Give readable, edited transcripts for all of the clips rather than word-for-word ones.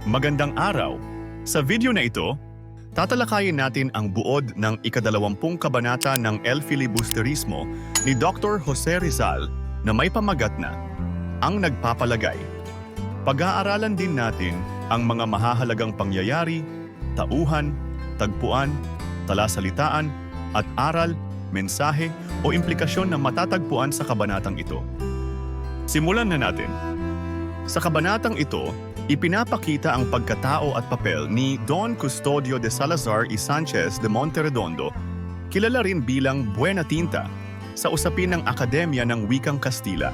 Magandang araw! Sa video na ito, tatalakayin natin ang buod ng ika-20 kabanata ng El Filibusterismo ni Dr. Jose Rizal na may pamagat na Ang Nagpapalagay. Pag-aaralan din natin ang mga mahahalagang pangyayari, tauhan, tagpuan, talasalitaan, at aral, mensahe o implikasyon na matatagpuan sa kabanatang ito. Simulan na natin. Sa kabanatang ito, ipinapakita ang pagkatao at papel ni Don Custodio de Salazar y Sanchez de Monterredondo, kilala rin bilang Buena Tinta, sa usapin ng Akademya ng Wikang Kastila.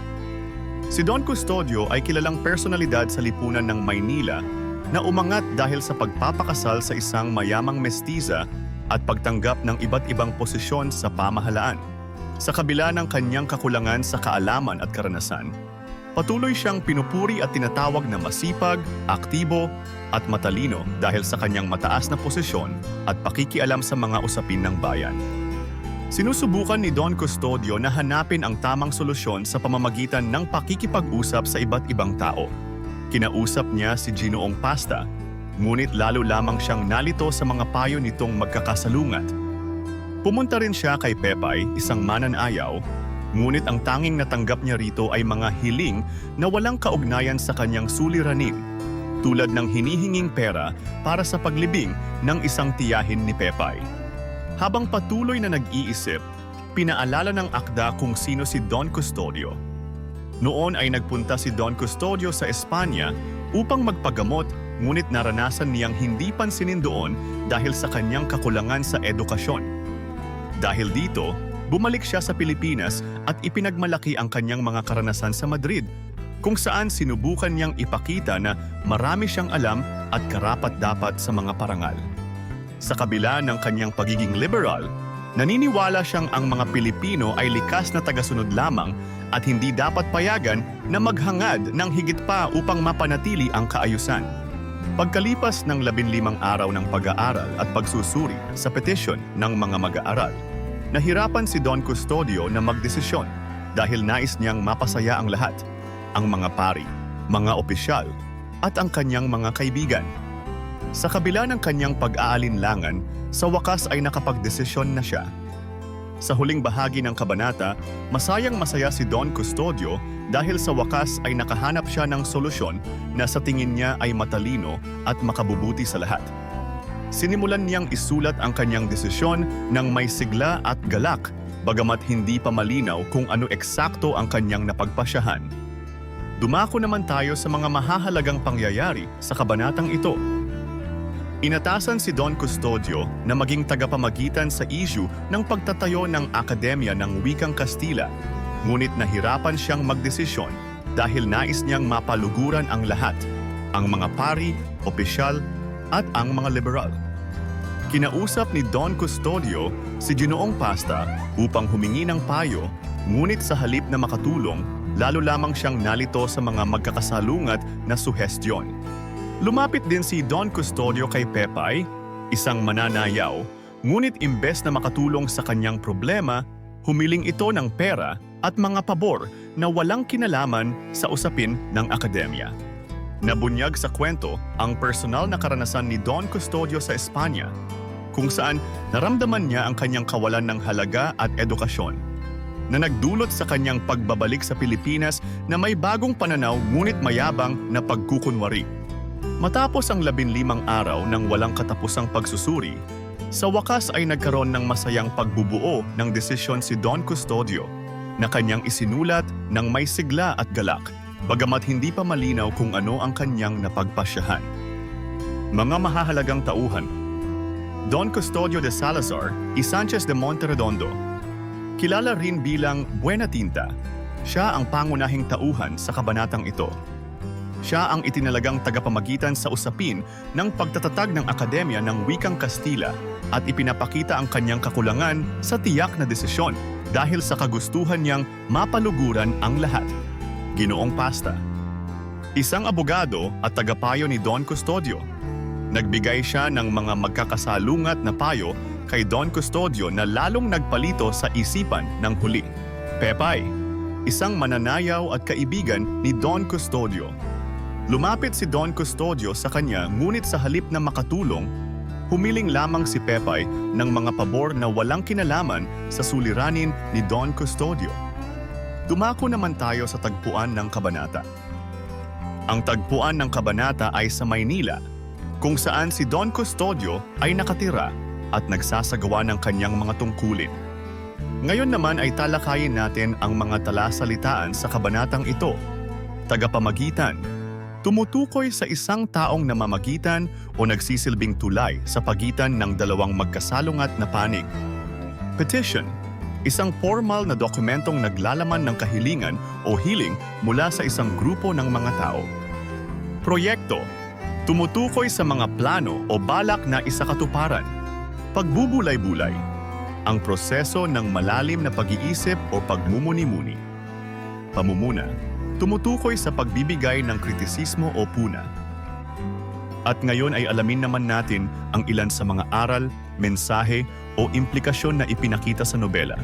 Si Don Custodio ay kilalang personalidad sa lipunan ng Maynila na umangat dahil sa pagpapakasal sa isang mayamang mestiza at pagtanggap ng iba't ibang posisyon sa pamahalaan. Sa kabila ng kanyang kakulangan sa kaalaman at karanasan, patuloy siyang pinupuri at tinatawag na masipag, aktibo, at matalino dahil sa kanyang mataas na posisyon at pakikialam sa mga usapin ng bayan. Sinusubukan ni Don Custodio na hanapin ang tamang solusyon sa pamamagitan ng pakikipag-usap sa iba't ibang tao. Kinausap niya si Ginoong Pasta, ngunit lalo lamang siyang nalito sa mga payo nitong magkakasalungat. Pumunta rin siya kay Pepay, isang mananayaw, ngunit ang tanging natanggap niya rito ay mga hiling na walang kaugnayan sa kanyang suliranin, tulad ng hinihinging pera para sa paglibing ng isang tiyahin ni Pepay. Habang patuloy na nag-iisip, pinaalala ng akda kung sino si Don Custodio. Noon ay nagpunta si Don Custodio sa Espanya upang magpagamot, ngunit naranasan niyang hindi pansinin doon dahil sa kanyang kakulangan sa edukasyon. Dahil dito, bumalik siya sa Pilipinas at ipinagmalaki ang kanyang mga karanasan sa Madrid, kung saan sinubukan niyang ipakita na marami siyang alam at karapat-dapat sa mga parangal. Sa kabila ng kanyang pagiging liberal, naniniwala siyang ang mga Pilipino ay likas na tagasunod lamang at hindi dapat payagan na maghangad ng higit pa upang mapanatili ang kaayusan. Pagkalipas ng 15 araw ng pag-aaral at pagsusuri sa petisyon ng mga mag-aaral, nahirapan si Don Custodio na magdesisyon dahil nais niyang mapasaya ang lahat, ang mga pari, mga opisyal, at ang kanyang mga kaibigan. Sa kabila ng kanyang pag-aalinlangan, sa wakas ay nakapagdesisyon na siya. Sa huling bahagi ng kabanata, masayang-masaya si Don Custodio dahil sa wakas ay nakahanap siya ng solusyon na sa tingin niya ay matalino at makabubuti sa lahat. Sinimulan niyang isulat ang kanyang desisyon ng may sigla at galak, bagamat hindi pa malinaw kung ano eksakto ang kanyang napagpasyahan. Dumako naman tayo sa mga mahahalagang pangyayari sa kabanatang ito. Inatasan si Don Custodio na maging tagapamagitan sa issue ng pagtatayo ng Akademya ng Wikang Kastila, ngunit nahirapan siyang magdesisyon dahil nais niyang mapaluguran ang lahat, ang mga pari, opisyal, at ang mga liberal. Kinausap ni Don Custodio si Ginoong Pasta upang humingi ng payo, ngunit sa halip na makatulong, lalo lamang siyang nalito sa mga magkakasalungat na suhestyon. Lumapit din si Don Custodio kay Pepay, isang mananayaw, ngunit imbes na makatulong sa kanyang problema, humiling ito ng pera at mga pabor na walang kinalaman sa usapin ng akademya. Nabunyag sa kwento ang personal na karanasan ni Don Custodio sa Espanya, kung saan naramdaman niya ang kanyang kawalan ng halaga at edukasyon, na nagdulot sa kanyang pagbabalik sa Pilipinas na may bagong pananaw ngunit mayabang na pagkukunwari. Matapos ang 15 araw ng walang katapusang pagsusuri, sa wakas ay nagkaroon ng masayang pagbubuo ng desisyon si Don Custodio na kanyang isinulat ng may sigla at galak, bagamat hindi pa malinaw kung ano ang kanyang napagpasyahan. Mga mahahalagang tauhan: Don Custodio de Salazar y Sanchez de Monterredondo. Kilala rin bilang Buena Tinta, siya ang pangunahing tauhan sa kabanatang ito. Siya ang itinalagang tagapamagitan sa usapin ng pagtatatag ng Akademya ng Wikang Kastila at ipinapakita ang kanyang kakulangan sa tiyak na desisyon dahil sa kagustuhan niyang mapaluguran ang lahat. Ginoong Pasta, isang abogado at tagapayo ni Don Custodio. Nagbigay siya ng mga magkakasalungat na payo kay Don Custodio na lalong nagpalito sa isipan ng huli. Pepay, isang mananayaw at kaibigan ni Don Custodio. Lumapit si Don Custodio sa kanya ngunit sa halip na makatulong, humiling lamang si Pepay ng mga pabor na walang kinalaman sa suliranin ni Don Custodio. Dumako naman tayo sa tagpuan ng kabanata. Ang tagpuan ng kabanata ay sa Maynila, kung saan si Don Custodio ay nakatira at nagsasagawa ng kanyang mga tungkulin. Ngayon naman ay talakayin natin ang mga talasalitaan sa kabanatang ito. Tagapamagitan. Tumutukoy sa isang taong namamagitan o nagsisilbing tulay sa pagitan ng dalawang magkasalungat na panig. Petition. Isang formal na dokumentong naglalaman ng kahilingan o hiling mula sa isang grupo ng mga tao. Proyekto. Tumutukoy sa mga plano o balak na isakatuparan. Pagbubulay-bulay. Ang proseso ng malalim na pag-iisip o pagmumuni-muni. Pamumuna. Tumutukoy sa pagbibigay ng kritisismo o puna. At ngayon ay alamin naman natin ang ilan sa mga aral, mensahe o implikasyon na ipinakita sa nobela.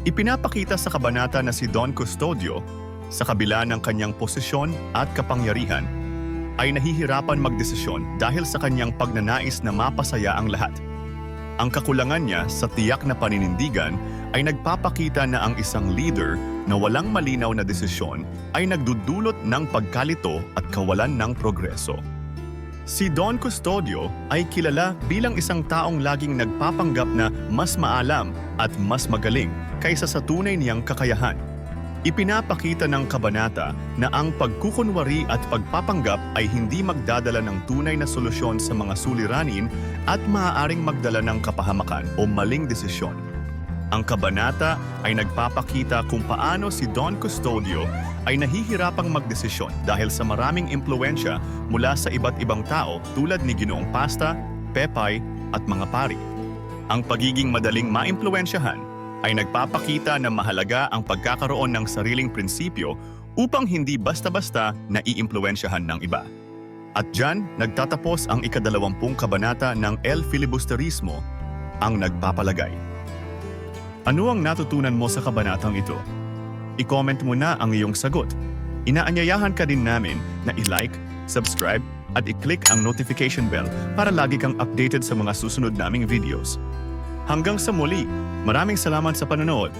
Ipinapakita sa kabanata na si Don Custodio, sa kabila ng kanyang posisyon at kapangyarihan, ay nahihirapan magdesisyon dahil sa kanyang pagnanais na mapasaya ang lahat. Ang kakulangan niya sa tiyak na paninindigan ay nagpapakita na ang isang leader na walang malinaw na desisyon ay nagdudulot ng pagkalito at kawalan ng progreso. Si Don Custodio ay kilala bilang isang taong laging nagpapanggap na mas maalam at mas magaling kaysa sa tunay niyang kakayahan. Ipinapakita ng kabanata na ang pagkukunwari at pagpapanggap ay hindi magdadala ng tunay na solusyon sa mga suliranin at maaaring magdala ng kapahamakan o maling desisyon. Ang kabanata ay nagpapakita kung paano si Don Custodio ay nahihirapang magdesisyon dahil sa maraming impluwensya mula sa iba't ibang tao tulad ni Ginoong Pasta, Pepay at mga pari. Ang pagiging madaling maimpluwensyahan ay nagpapakita na mahalaga ang pagkakaroon ng sariling prinsipyo upang hindi basta-basta naiimpluwensyahan ng iba. At dyan, nagtatapos ang ika-20 kabanata ng El Filibusterismo, ang nagpapalagay. Ano ang natutunan mo sa kabanatang ito? I-comment mo na ang iyong sagot. Inaanyayahan ka din namin na i-like, subscribe, at i-click ang notification bell para lagi kang updated sa mga susunod naming videos. Hanggang sa muli, maraming salamat sa panonood.